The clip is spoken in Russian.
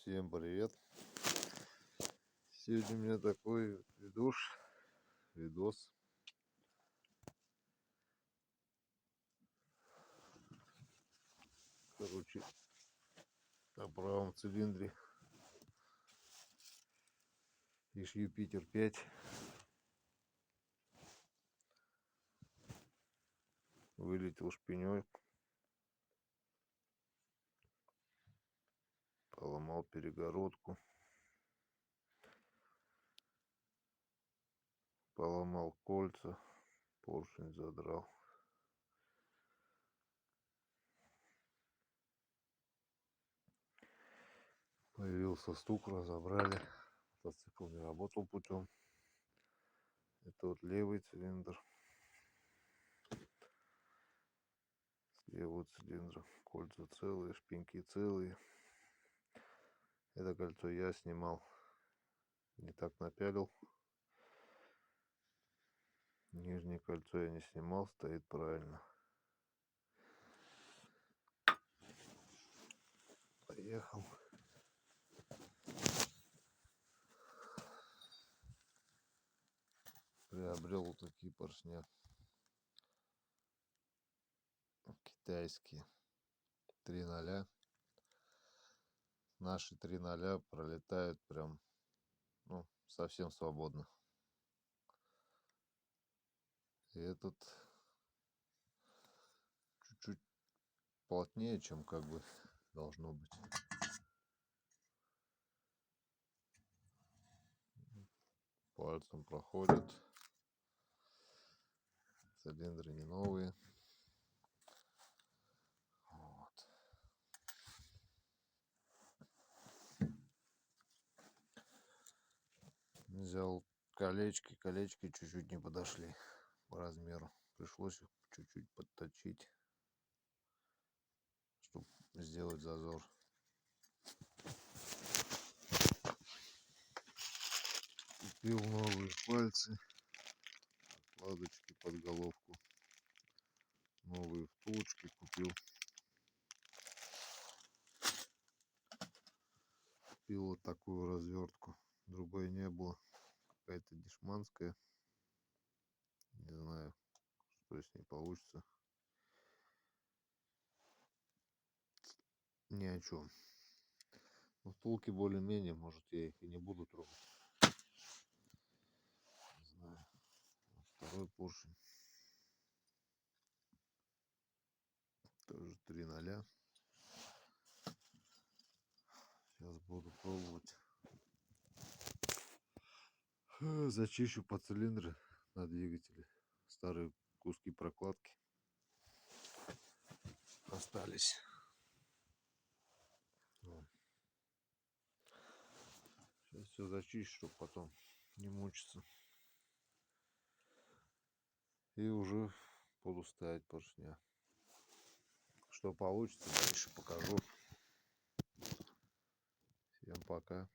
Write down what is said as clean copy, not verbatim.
Всем привет! Сегодня у меня такой видос. Короче, на правом цилиндре ишь Юпитер 5 вылетел шпинек, поломал перегородку, поломал кольца, поршень задрал. Появился стук, разобрали. Мотоцикл не работал путем. Это вот левый цилиндр. С левого цилиндра кольца целые, шпиньки целые. Это кольцо я снимал, не так напялил. Нижнее кольцо я не снимал, стоит правильно. Поехал. Приобрел вот такие поршня. Китайские. 3.0. Наши 3.0 пролетают прям, совсем свободно. И этот чуть-чуть плотнее, чем как бы должно быть. Пальцем проходит. Цилиндры не новые. Вот. Взял колечки чуть-чуть не подошли по размеру. Пришлось их чуть-чуть подточить, чтобы сделать зазор. Купил новые пальцы, накладочки под головку, новые втулочки купил. Купил вот такую развертку, другой не было, какая-то дешманская, не знаю, что с ней получится. Ни о чем. Но втулки более-менее, может, я их и не буду трогать. Не знаю. Второй поршень. Тоже 3.0. Сейчас буду пробовать. Зачищу по цилиндры на двигателе. Старые куски прокладки остались. Сейчас все зачищу, чтобы потом не мучиться. И уже буду ставить поршня. Что получится, дальше покажу. Всем пока.